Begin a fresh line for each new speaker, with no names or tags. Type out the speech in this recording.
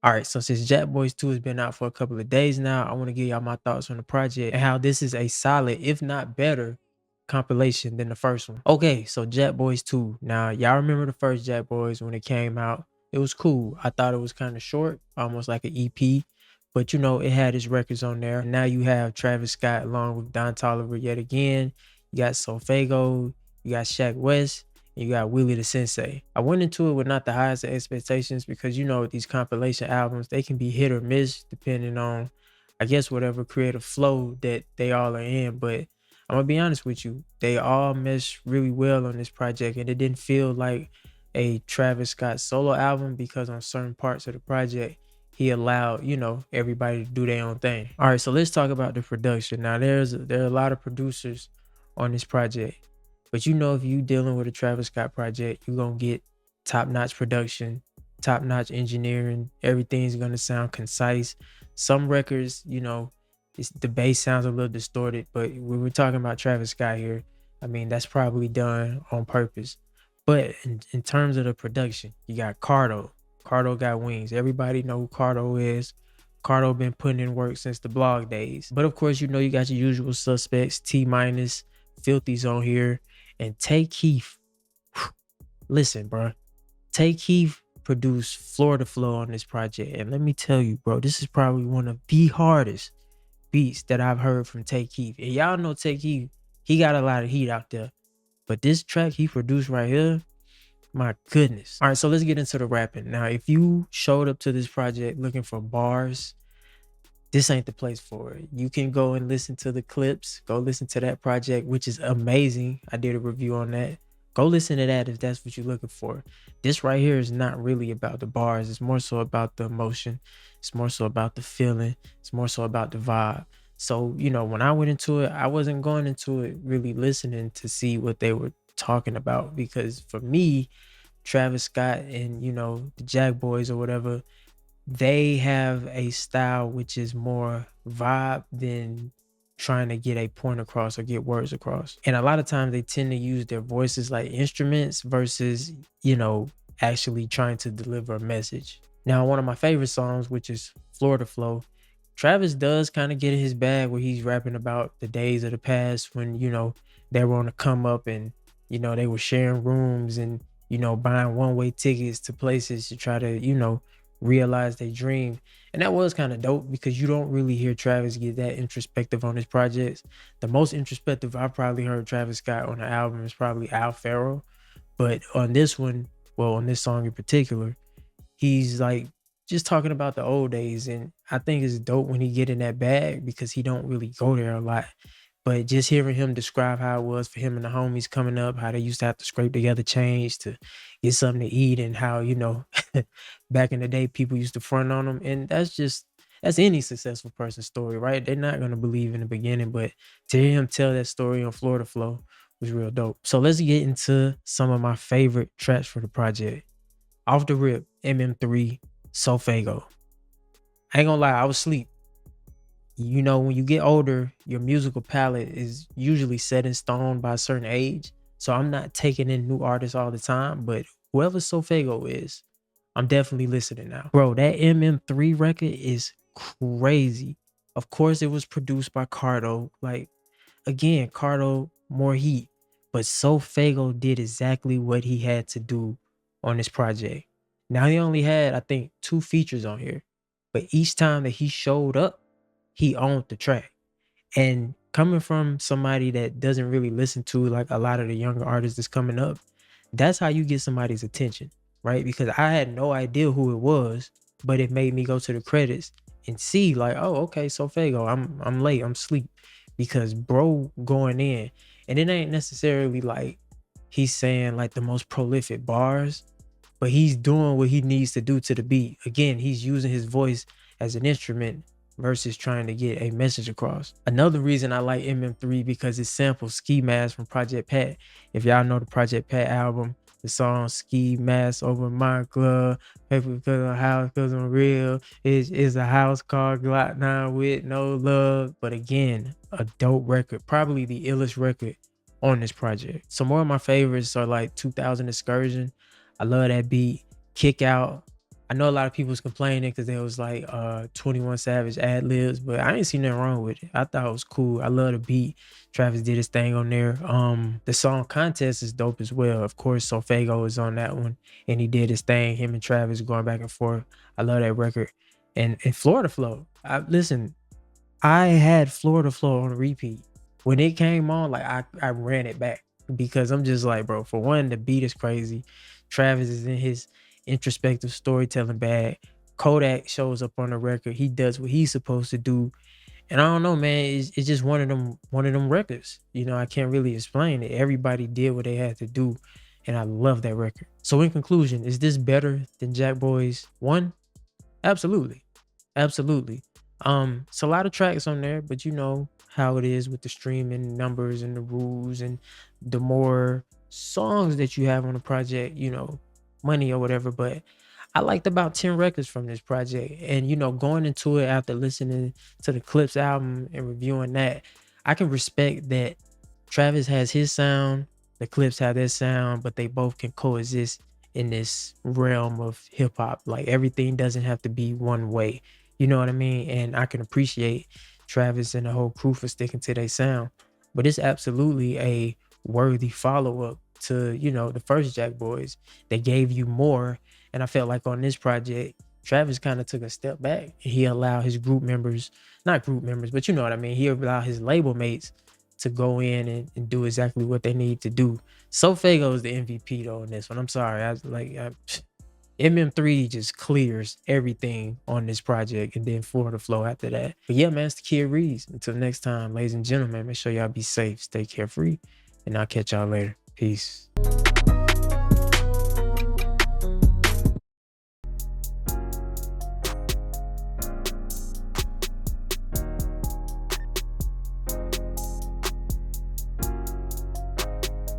All right, so since JackBoys 2 has been out for a couple of days now, I want to give y'all my thoughts on the project and how this is a solid, if not better, compilation than the first one. Okay, so JackBoys 2. Now, y'all remember the first JackBoys when it came out? It was cool. I thought it was kind of short, almost like an EP, but you know, it had its records on there. And now you have Travis Scott along with Don Toliver yet again. You got Sofago, you got Shaq West, you got Willie the Sensei. I went into it with not the highest of expectations because you know these compilation albums, they can be hit or miss depending on, I guess, whatever creative flow that they all are in. But I'm gonna be honest with you, they all mesh really well on this project, and it didn't feel like a Travis Scott solo album because on certain parts of the project he allowed, you know, everybody to do their own thing. All right, so let's talk about the production. Now there are a lot of producers on this project. But you know, if you dealing with a Travis Scott project, you're gonna get top-notch production, top-notch engineering. Everything's gonna sound concise. Some records, you know, the bass sounds a little distorted, but when we're talking about Travis Scott here, I mean that's probably done on purpose. But in terms of the production, you got Cardo. Cardo got wings. Everybody know who Cardo is. Cardo been putting in work since the blog days. But of course, you know you got your usual suspects, T minus, Filthy's on here. And Tay Keith, listen, bro. Tay Keith produced Florida Flow on this project. And let me tell you, bro, this is probably one of the hardest beats that I've heard from Tay Keith. And y'all know Tay Keith, he got a lot of heat out there. But this track he produced right here, my goodness. All right, so let's get into the rapping. Now, if you showed up to this project looking for bars, this ain't the place for it. You can go and listen to the clips. Go listen to that project, which is amazing. I did a review on that. Go listen to that if that's what you're looking for. This right here is not really about the bars. It's more so about the emotion. It's more so about the feeling. It's more so about the vibe. So, you know, when I went into it, I wasn't going into it really listening to see what they were talking about. Because for me, Travis Scott and, you know, the JackBoys or whatever, they have a style which is more vibe than trying to get a point across or get words across. And a lot of times they tend to use their voices like instruments versus, you know, actually trying to deliver a message. Now, one of my favorite songs, which is Florida Flow, Travis does kind of get in his bag where he's rapping about the days of the past when, you know, they were on the come up and, you know, they were sharing rooms and, you know, buying one-way tickets to places to try to, you know, realize their dream. And that was kind of dope because you don't really hear Travis get that introspective on his projects. The most introspective I've probably heard Travis Scott on the album is probably Al Farrell. But on this one, well, on this song in particular, he's like just talking about the old days. And I think it's dope when he get in that bag because he don't really go there a lot. But just hearing him describe how it was for him and the homies coming up, how they used to have to scrape together change to get something to eat, and how, you know, back in the day, people used to front on them. And that's any successful person's story, right? They're not going to believe in the beginning, but to hear him tell that story on Florida Flow was real dope. So let's get into some of my favorite tracks for the project. Off the rip, MM3, Sofago. I ain't gonna lie, I was asleep. You know, when you get older, your musical palette is usually set in stone by a certain age. So I'm not taking in new artists all the time, but whoever Sofago is, I'm definitely listening now. Bro, that MM3 record is crazy. Of course, it was produced by Cardo. Like, again, Cardo, more heat. But Sofago did exactly what he had to do on this project. Now, he only had, I think, 2 features on here. But each time that he showed up, he owned the track. And coming from somebody that doesn't really listen to like a lot of the younger artists that's coming up, that's how you get somebody's attention, right? Because I had no idea who it was, but it made me go to the credits and see like, oh, okay, so Fago, I'm late, I'm asleep. Because bro going in, and it ain't necessarily like he's saying like the most prolific bars, but he's doing what he needs to do to the beat. Again, he's using his voice as an instrument versus trying to get a message across. Another reason I like MM3 because it samples Ski Mask from Project Pat. If y'all know the Project Pat album, the song Ski Mask over my club, paper because a house because I'm real. It's a house called Glock 9 with no love. But again, a dope record, probably the illest record on this project. Some more of my favorites are like 2000 Excursion. I love that beat. Kick Out. I know a lot of people was complaining because there was like 21 Savage ad libs, but I ain't seen nothing wrong with it. I thought it was cool. I love the beat. Travis did his thing on there. The song Contest is dope as well. Of course, Sofago is on that one, and he did his thing. Him and Travis going back and forth. I love that record. And Florida Flow. Listen, I had Florida Flow on repeat. When it came on, like I ran it back because I'm just like, bro, for one, the beat is crazy. Travis is in his introspective storytelling bag. Kodak shows up on the record. He does what he's supposed to do. And I don't know, man. It's just one of them records. You know, I can't really explain it. Everybody did what they had to do. And I love that record. So in conclusion, is this better than JackBoys 1? Absolutely. Absolutely. It's a lot of tracks on there, but you know how it is with the streaming numbers and the rules, and the more songs that you have on a project, you know, money or whatever. But I liked about 10 records from this project. And you know, going into it after listening to the Clips album and reviewing that, I can respect that Travis has his sound, the Clips have their sound, but they both can coexist in this realm of hip hop. Like everything doesn't have to be one way. You know what I mean? And I can appreciate Travis and the whole crew for sticking to their sound. But it's absolutely a worthy follow-up to, you know, the first Jack Boys. They gave you more. And I felt like on this project, Travis kind of took a step back. He allowed his group members, not group members, but you know what I mean? He allowed his label mates to go in and do exactly what they need to do. Sofago is the MVP though in this one. I'm sorry. MM3 just clears everything on this project, and then Florida Flow after that. But yeah, man, it's the kid Ríez. Until next time, ladies and gentlemen, make sure y'all be safe, stay carefree, and I'll catch y'all later. Peace.